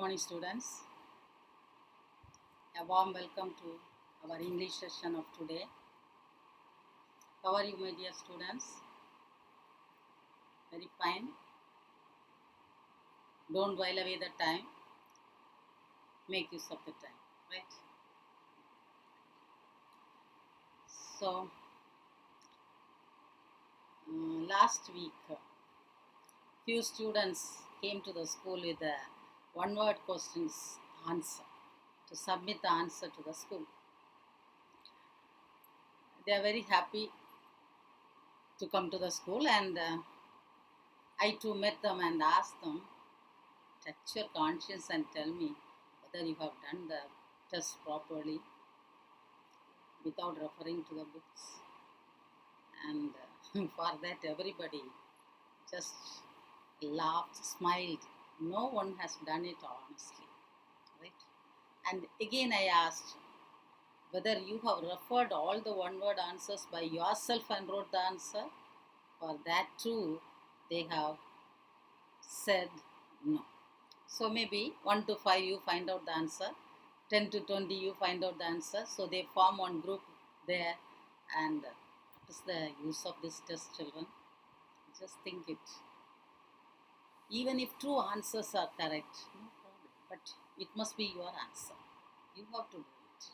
Morning students, a warm welcome to our English session of today. How are you, my dear students? Very fine. Don't while away the time, make use of the time, right? So last week few students came to the school with a one word questions answer to submit the answer to the school. They are very happy to come to the school, and I too met them and asked them, touch your conscience and tell me whether you have done the test properly without referring to the books. And for that everybody just laughed, smiled. No one has done it honestly, right? And again I asked whether you have referred all the one word answers by yourself and wrote the answer. For that too they have said no. So maybe 1 to 5 you find out the answer, 10 to 20 you find out the answer. So they form one group there. And what is the use of this test, children? Just think it. Even if two answers are correct, no problem. But it must be your answer. You have to do it.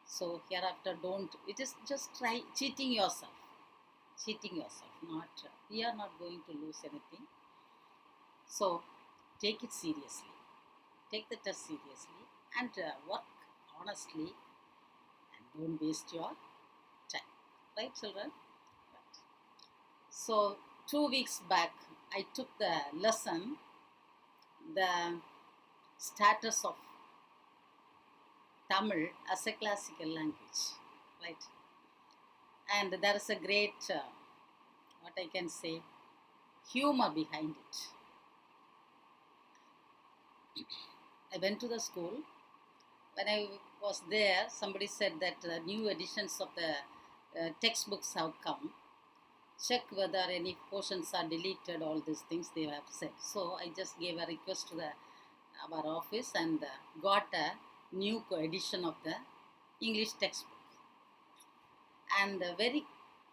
So hereafter don't, it is just try cheating yourself. Cheating yourself, not, we are not going to lose anything. So take it seriously. Take the test seriously and work honestly and don't waste your time. Right, children? Right. So 2 weeks back, I took the lesson, the status of Tamil as a classical language, right? And there is a great, what I can say, humor behind it. I went to the school. When I was there, somebody said that new editions of the textbooks have come. Check whether any portions are deleted, all these things they have said. So I just gave a request to our office and got a new edition of the English textbook. And very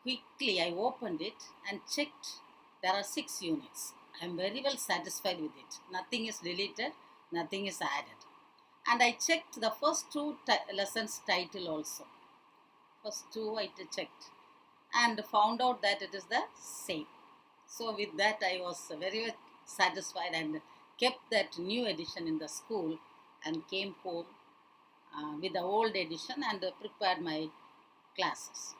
quickly I opened it and checked. There are 6 units. I am very well satisfied with it. Nothing is deleted, nothing is added. And I checked the first 2 lessons title also. First 2 I checked and found out that it is the same. So with that I was very much satisfied and kept that new edition in the school and came home with the old edition and prepared my classes.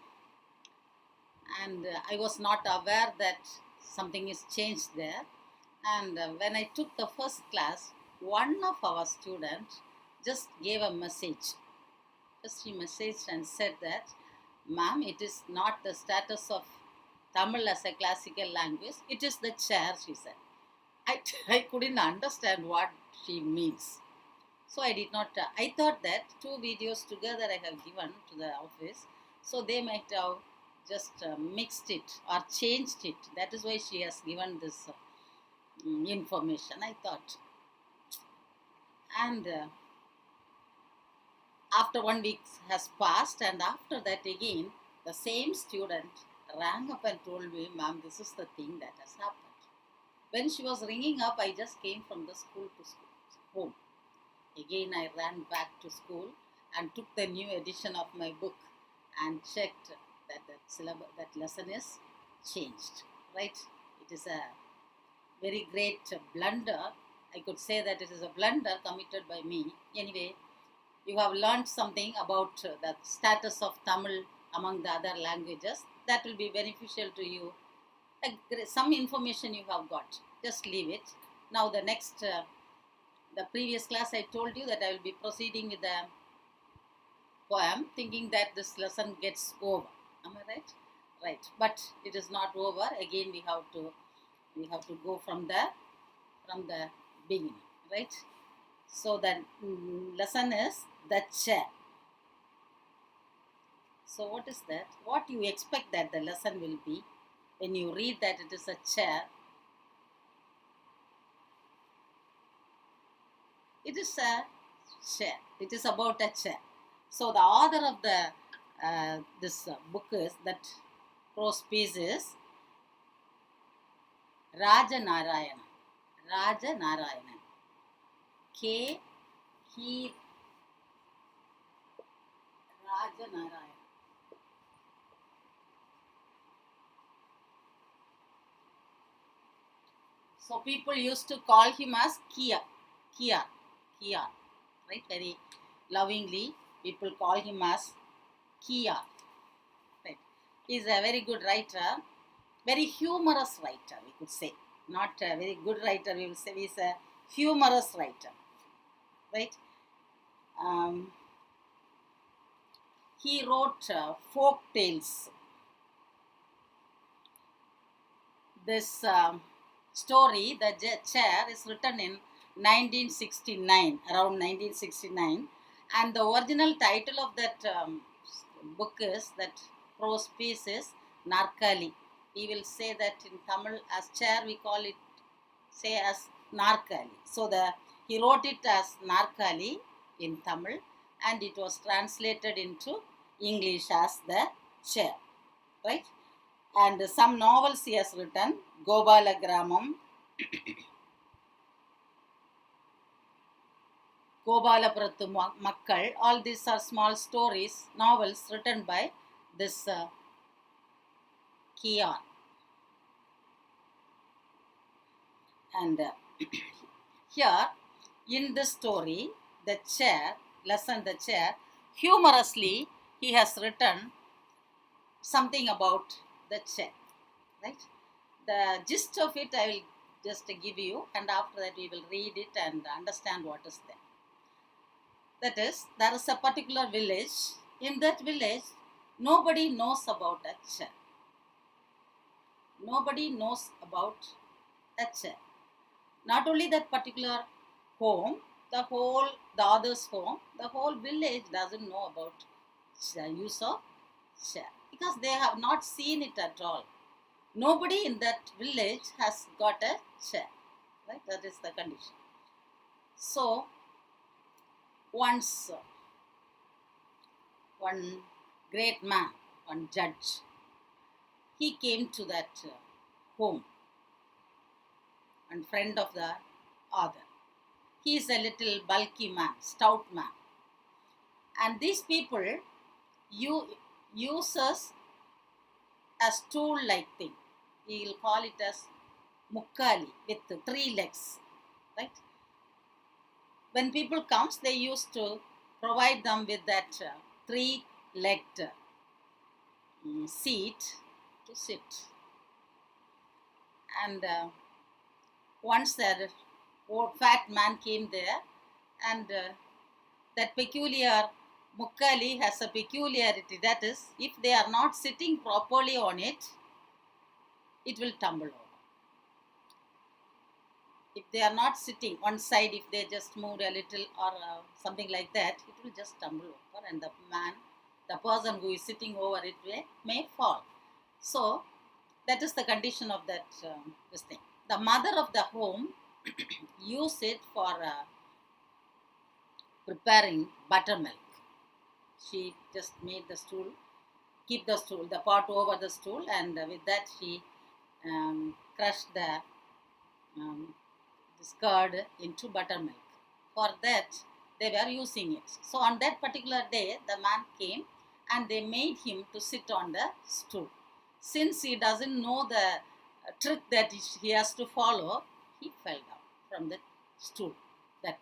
And I was not aware that something is changed there. And when I took the first class, one of our students just gave a message. Just she messaged and said that, ma'am, it is not the status of Tamil as a classical language, it is the chair, she said. I couldn't understand what she means. So I did not, I thought that 2 videos together I have given to the office. So they might have just mixed it or changed it. That is why she has given this information, I thought. And after 1 week has passed, and after that again, the same student rang up and told me, ma'am, this is the thing that has happened. When she was ringing up, I just came from the school to home. Again, I ran back to school and took the new edition of my book and checked that that lesson is changed, right? It is a very great blunder. I could say that it is a blunder committed by me. Anyway, you have learned something about the status of Tamil among the other languages. That will be beneficial to you. Some information you have got. Just leave it. Now the next, the previous class I told you that I will be proceeding with the poem, thinking that this lesson gets over. Am I right? Right. But it is not over. Again we have to go from the beginning, right? So the lesson is the chair. So what is that? What you expect that the lesson will be when you read that it is a chair? It is a chair. It is about a chair. So the author of the this book is that prose piece is Raja Narayana. Raja Narayana. K. He Raja Narayana. So people used to call him as Kia, Kia, Kia, right? Very lovingly, people call him as Kia, right? He's a very good writer, very humorous writer, we could say. Not a very good writer, we will say he's a humorous writer, right? He wrote folk tales. This story, The Chair, is written in 1969, around 1969, and the original title of that book is, that prose piece is Narkali. We will say that in Tamil as chair, we call it, say as Narkali. So he wrote it as Narkali in Tamil, and it was translated into English as The Chair, right? And some novels he has written, Gobala Gramam, Gobalapurathu Makkal, all these are small stories, novels written by this Kian. And here, in this story, The Chair, lesson The Chair, humorously he has written something about the chair, right? The gist of it I will just give you, and after that we will read it and understand what is there. That is, there is a particular village. In that village, nobody knows about a chair. Nobody knows about a chair. Not only that particular home, the other's home, the whole village doesn't know about the use of chair, because they have not seen it at all. Nobody in that village has got a chair, right? That is the condition. So, once one great man, one judge, he came to that home, and friend of the author. He is a little bulky man, stout man. And these people uses a stool-like thing. We will call it as mukkali, with 3 legs, right? When people comes, they used to provide them with that 3-legged seat to sit. And once that old fat man came there, and that peculiar mukkali has a peculiarity, that is, if they are not sitting properly on it, it will tumble over. If they are not sitting one side, if they just move a little or something like that, it will just tumble over, and the person who is sitting over it may fall. So that is the condition of that this thing. The mother of the home use it for preparing buttermilk. She just made the stool, keep the stool, the pot over the stool, and with that she crushed the this curd into buttermilk. For that, they were using it. So on that particular day, the man came and they made him to sit on the stool. Since he doesn't know the trick that he has to follow, he fell down from the stool, that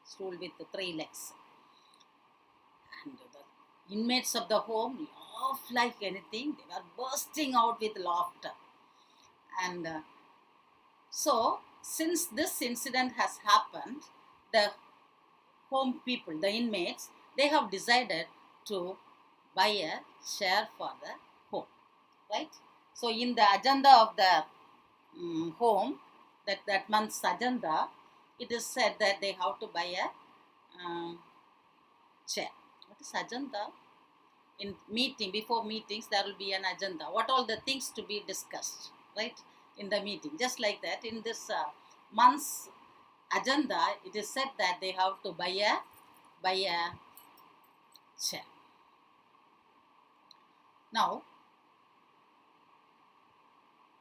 stool with the 3 legs. And the inmates of the home laughed like anything. They were bursting out with laughter. And so, since this incident has happened, the home people, the inmates, they have decided to buy a chair for the home, right? So, in the agenda of the home, that month's agenda, it is said that they have to buy a chair. What is agenda? In before meetings, there will be an agenda. What all the things to be discussed, right, in the meeting. Just like that, in this month's agenda, it is said that they have to buy a chair. Now,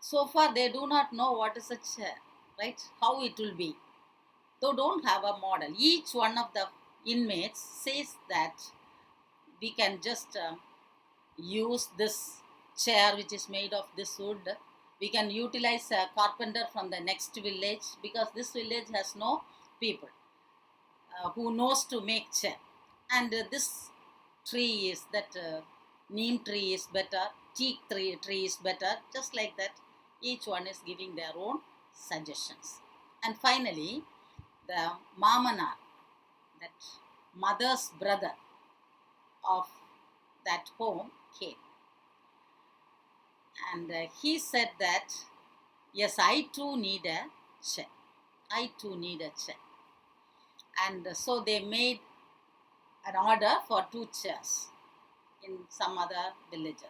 so far they do not know what is a chair, right? How it will be. They don't have a model. Each one of the inmates says that we can just use this chair which is made of this wood. We can utilize a carpenter from the next village, because this village has no people who knows to make chair. And this tree is that neem tree is better, teak tree is better, just like that. Each one is giving their own suggestions. And finally, the Mamanar, that mother's brother of that home, came. And he said that, yes, I too need a chair. I too need a chair. And so they made an order for 2 chairs in some other village.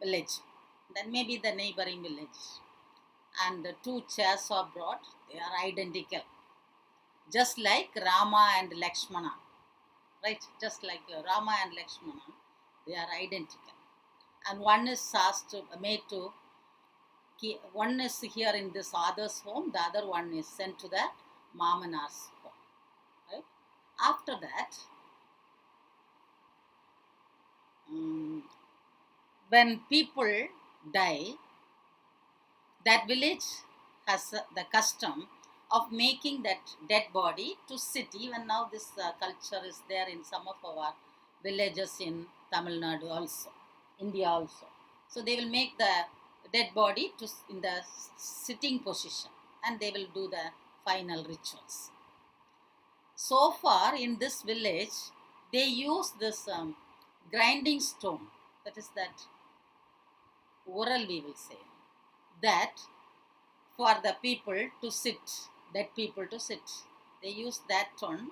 Then maybe the neighboring village. And the 2 chairs are brought. They are identical. Just like Rama and Lakshmana. Right? Just like Rama and Lakshmana. They are identical. And one is one is here in this other's home, the other one is sent to the Mamanar's home. Right? After that, when people die, that village has the custom of making that dead body to sit. Even now this culture is there in some of our villages in Tamil Nadu also, India also. So they will make the dead body in the sitting position, and they will do the final rituals. So far in this village, they use this grinding stone, that is that oral we will say, that for the people to sit, dead people to sit. They use that one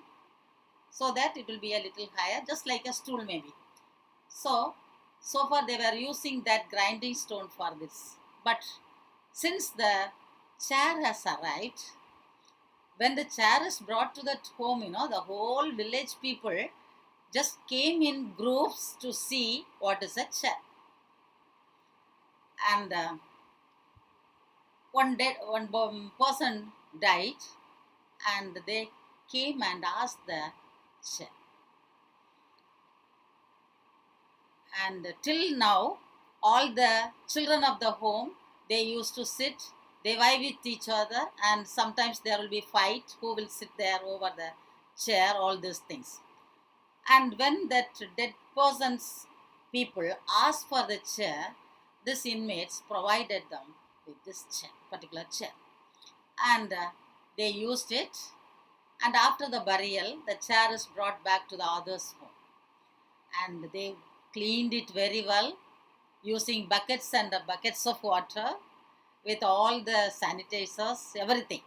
so that it will be a little higher, just like a stool maybe. So far they were using that grinding stone for this. But since the chair has arrived, when the chair is brought to that home, the whole village people just came in groups to see what is a chair. And one person died, and they came and asked the chair. And till now, all the children of the home, they used to sit, they vie with each other, and sometimes there will be fight who will sit there over the chair, all these things. And when that dead person's people asked for the chair, these inmates provided them with this chair, particular chair. And they used it, and after the burial, the chair is brought back to the other's home. And they cleaned it very well using buckets and buckets of water with all the sanitizers, everything.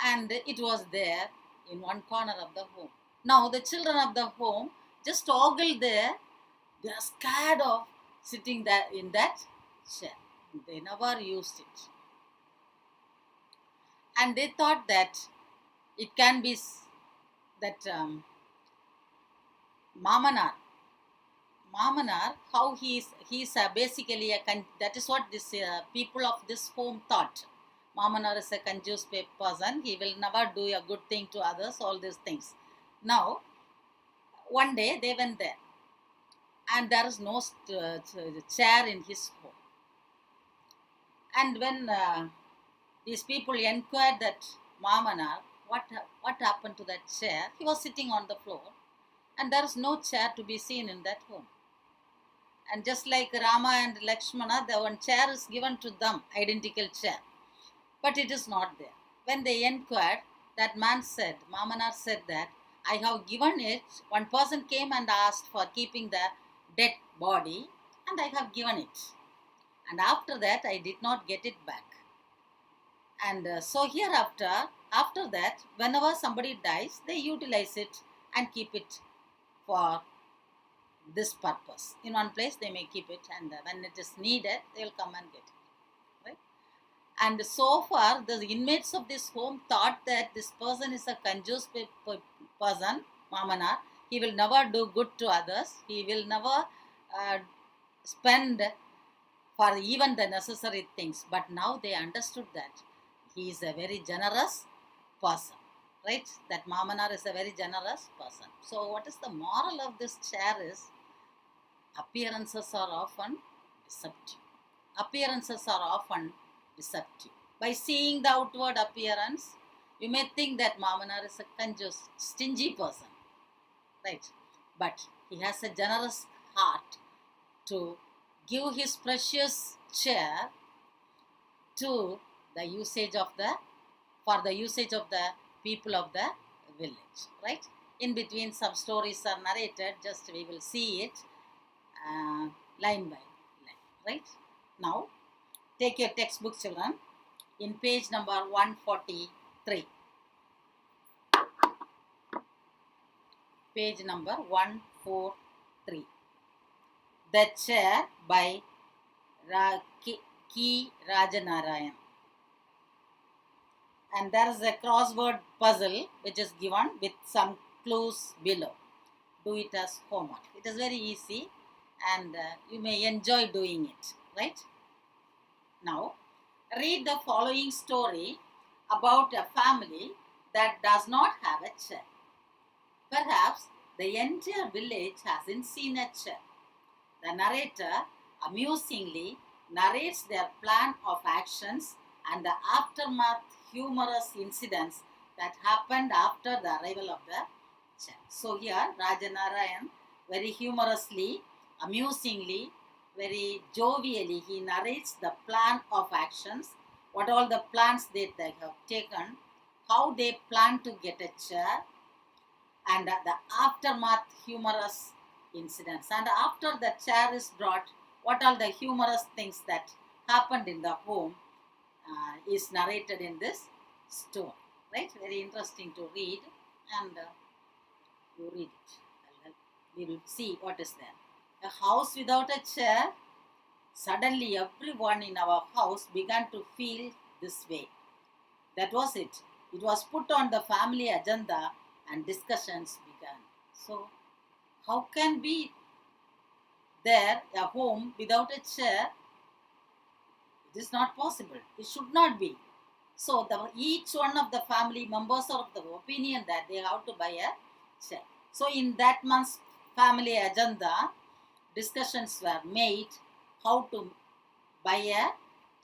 And it was there in one corner of the home. Now the children of the home just ogle there. They are scared of sitting there in that chair. They never used it. And they thought that it can be that Mamanar, how he's basically that is what this people of this home thought. Mamanar is a conjuice person. He will never do a good thing to others, all these things. Now, one day they went there, and there is no chair in his home. And when these people inquired that Mamanar, what happened to that chair? He was sitting on the floor, and there is no chair to be seen in that home. And just like Rama and Lakshmana, the one chair is given to them, identical chair, but it is not there. When they inquired, that man said, Mamanar said that, I have given it. One person came and asked for keeping the dead body, and I have given it. And after that, I did not get it back. And so hereafter, after that, whenever somebody dies, they utilize it and keep it for this purpose. In one place, they may keep it, and when it is needed, they will come and get it. Right? And so far, the inmates of this home thought that this person is a conjure person, Mamanar. He will never do good to others. He will never spend for even the necessary things. But now they understood that he is a very generous person, right? That Mamanar is a very generous person. So what is the moral of this chair is, appearances are often deceptive. Appearances are often deceptive. By seeing the outward appearance, you may think that Mamanar is a conjure, stingy person, right? But he has a generous heart to give his precious chair to the usage of the, for the usage of the people of the village, right? In between some stories are narrated, just we will see it line by line, right? Now, take your textbook, children, in page number 143. Page number 143. The Chair by K. Rajanarayan. And there is a crossword puzzle which is given with some clues below. Do it as homework. It is very easy and you may enjoy doing it, right? Now, read the following story about a family that does not have a chair. Perhaps the entire village hasn't seen a chair. The narrator amusingly narrates their plan of actions and the aftermath humorous incidents that happened after the arrival of the chair. So here Rajanarayan very humorously, amusingly, very jovially he narrates the plan of actions, what all the plans they have taken, how they plan to get a chair, and the aftermath humorous incidents. And after the chair is brought, what all the humorous things that happened in the home is narrated in this story, right? Very interesting to read, and you read it. We will see what is there. A house without a chair. Suddenly everyone in our house began to feel this way. That was it. It was put on the family agenda and discussions began. So, how can be there a home without a chair? It is not possible. It should not be. So, each one of the family members are of the opinion that they have to buy a chair. So, in that month's family agenda, discussions were made how to buy a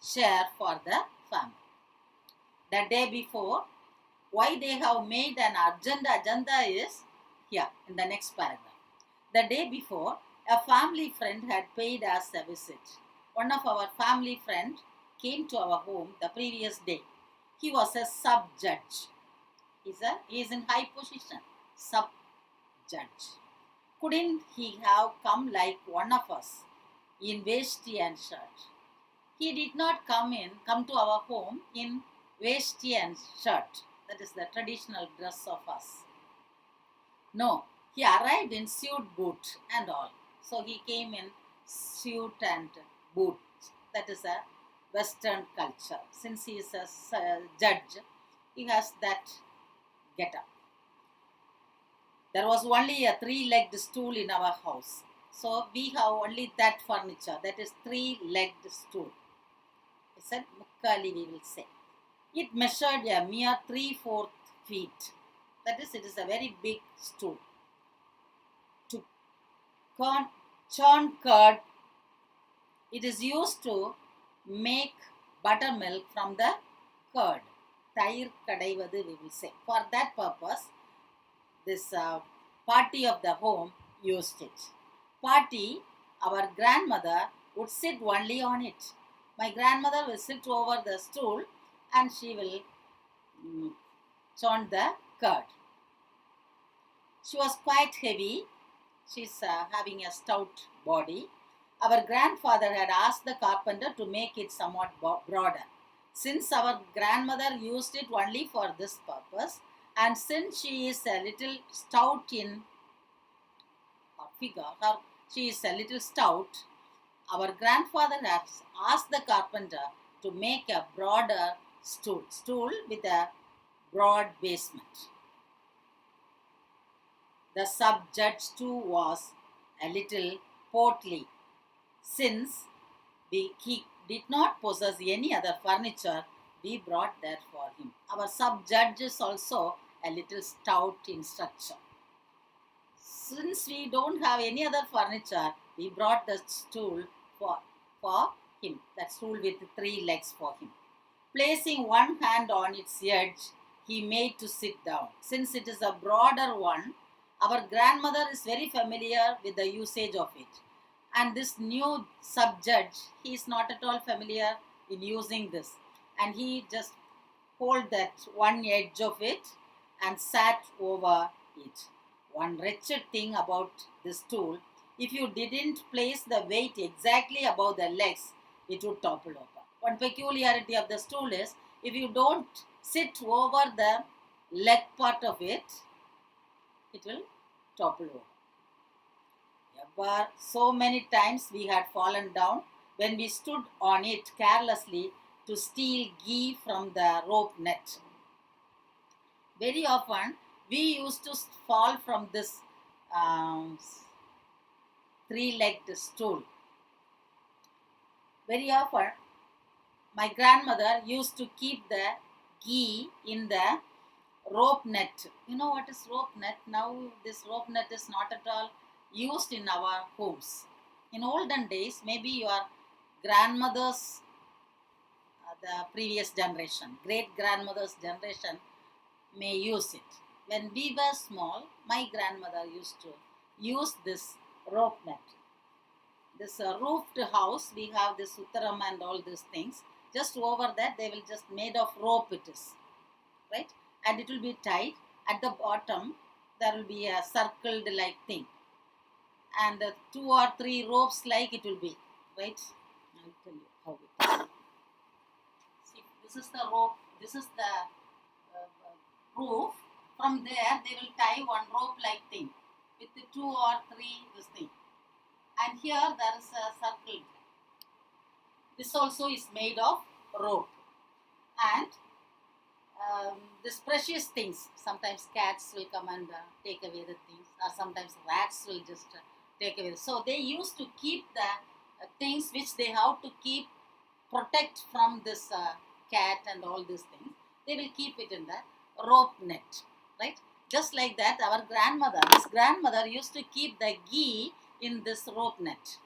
chair for the family. The day before, why they have made an agenda is here in the next paragraph. The day before, a family friend had paid us a visit. One of our family friends came to our home the previous day. He was a sub-judge. He is in high position, sub-judge. Couldn't he have come like one of us in vesti and shirt? He did not come to our home in vesti and shirt. That is the traditional dress of us. No, he arrived in suit, boot and all. So he came in suit and boot. That is a Western culture. Since he is a judge, he has that get-up. There was only a 3-legged stool in our house. So we have only that furniture. That is 3-legged stool. He said, Mukkali we will say. It measured a mere 3/4 feet. That is, it is a very big stool. To churn curd, it is used to make buttermilk from the curd. Tayir kadaivadu we will say. For that purpose, this party of the home used it. Party, our grandmother would sit only on it. My grandmother will sit over the stool and she will churn the curd. She was quite heavy. She is having a stout body. Our grandfather had asked the carpenter to make it somewhat broader. Since our grandmother used it only for this purpose, and since she is a little stout in figure, she is a little stout, our grandfather has asked the carpenter to make a broader stool with a broad basement. The sub-judge too was a little portly, since he did not possess any other furniture we brought there for him. Our sub-judge is also a little stout in structure. Since we don't have any other furniture, we brought the stool for him, that stool with 3 legs for him. Placing one hand on its edge, he made to sit down. Since it is a broader one, our grandmother is very familiar with the usage of it. And this new sub-judge, he is not at all familiar in using this. And he just hold that one edge of it and sat over it. One wretched thing about this stool, if you didn't place the weight exactly above the legs, it would topple over. One peculiarity of the stool is, if you don't sit over the leg part of it, it will topple over. So many times we had fallen down when we stood on it carelessly to steal ghee from the rope net. Very often we used to fall from this 3-legged stool. Very often my grandmother used to keep the ghee in the rope net. You know what is rope net? Now this rope net is not at all used in our homes. In olden days, maybe your grandmother's, the previous generation, great grandmother's generation may use it. When we were small, my grandmother used to use this rope net. This roofed house, we have this uttaram and all these things. Just over that, they will just made of rope it is, right? And it will be tied. At the bottom, there will be a circled like thing. And 2 or 3 ropes like it will be, right? I'll tell you how it is. See, this is the rope, this is the roof. From there, they will tie one rope like thing with the 2 or 3 this thing. And here there is a circle. This also is made of rope. And this precious things, sometimes cats will come and take away the things, or sometimes rats will just take away. So they used to keep the things which they have to keep, protect from this cat and all these things. They will keep it in the rope net, right? Just like that, our grandmother, this grandmother used to keep the ghee in this rope net.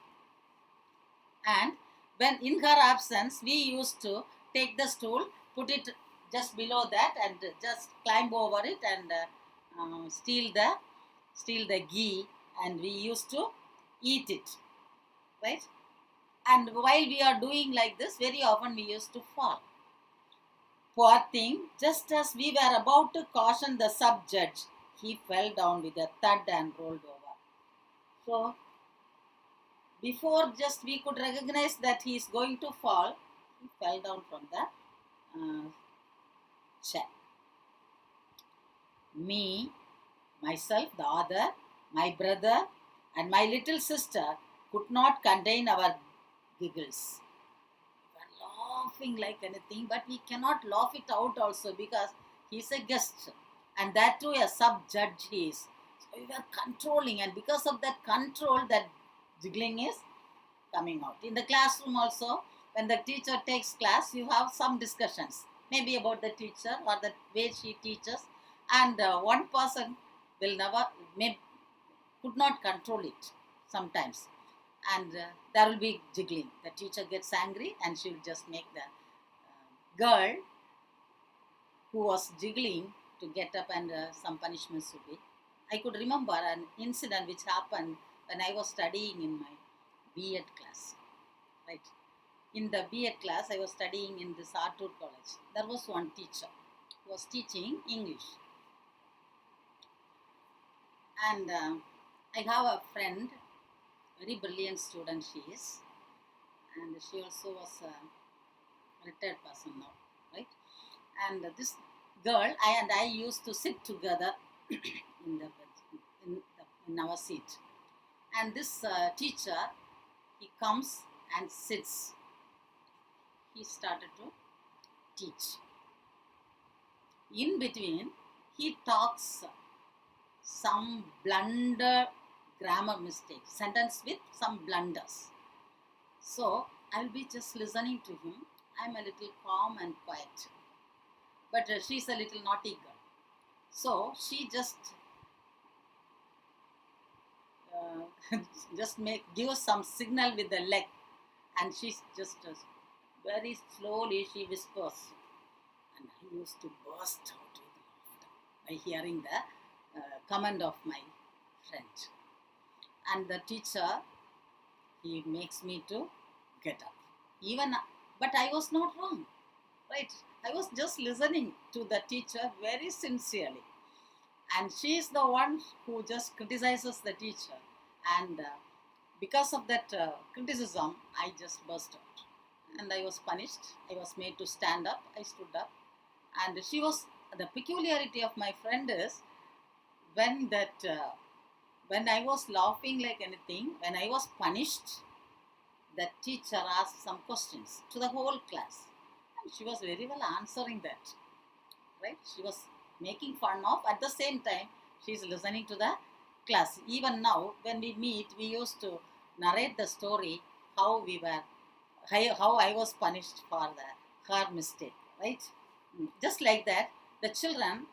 And when in her absence, we used to take the stool, put it just below that and just climb over it and steal the ghee, and we used to eat it, right? And while we are doing like this, very often we used to fall. Poor thing, just as we were about to caution the sub-judge, he fell down with a thud and rolled over. So, before just we could recognize that he is going to fall, he fell down from the chair. Me, myself, the other, my brother and my little sister could not contain our giggles. We were laughing like anything, but we cannot laugh it out also because he is a guest, and that too a sub-judge he is. So we were controlling, and because of that control, that giggling is coming out. In the classroom also, when the teacher takes class, you have some discussions, maybe about the teacher or the way she teaches, and one person will could not control it sometimes, and there will be jiggling. The teacher gets angry and she will just make the girl who was jiggling to get up, and some punishments would be. I could remember an incident which happened when I was studying in my B.Ed class, right? In the B.Ed class, I was studying in this Artur college. There was one teacher who was teaching English. And I have a friend, very brilliant student she is. And she also was a retired person now, right? And this girl, I used to sit together in our seat. And this teacher, he comes and sits he started to teach. In between, he talks some blunder grammar mistake, sentence with some blunders. So I'll be just listening to him. I'm a little calm and quiet. But she's a little naughty girl. So she just gives some signal with the leg, and she's just very slowly she whispers, and I used to burst out with laughter by hearing the comment of my friend. And the teacher, he makes me to get up. But I was not wrong, right? I was just listening to the teacher very sincerely. And she is the one who just criticizes the teacher. And because of that criticism, I just burst out. And I was punished. I was made to stand up. I stood up. And the peculiarity of my friend is, when I was laughing like anything, when I was punished, the teacher asked some questions to the whole class. And she was very well answering that, right? She was making fun of, at the same time, she is listening to the class. Even now, when we meet, we used to narrate the story, how I was punished for her mistake, right? Just like that, the children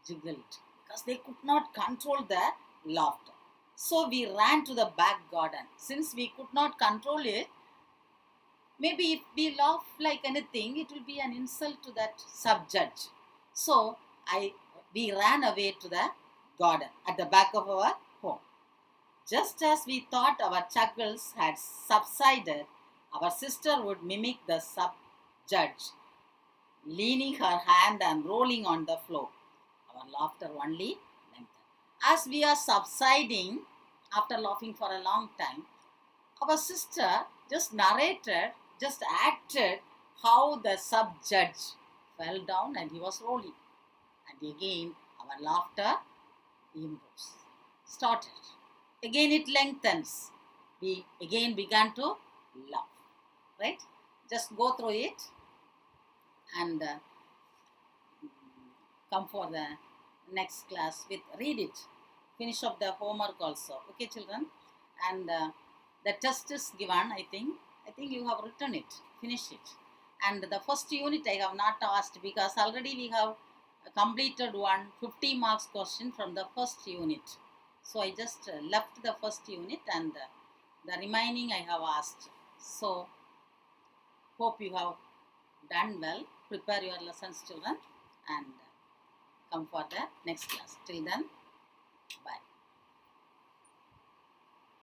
giggled because they could not control their laughter. So we ran to the back garden. Since we could not control it, maybe if we laugh like anything, it will be an insult to that sub-judge. So we ran away to the garden at the back of our home. Just as we thought our chuckles had subsided, our sister would mimic the sub-judge, leaning her hand and rolling on the floor. Our laughter only lengthened. As we are subsiding, after laughing for a long time, our sister just acted how the sub-judge fell down and he was rolling. And again, our laughter improves. Started. Again it lengthens. We again began to laugh. Right? Just go through it and come for the next class with read it. Finish up the homework also. Okay, children? And the test is given, I think. I think you have written it. Finish it. And the first unit I have not asked because already we have completed one 50 marks question from the first unit. So I just left the first unit and the remaining I have asked. So hope you have done well. Prepare your lessons, children, and come for the next class. Till then, bye.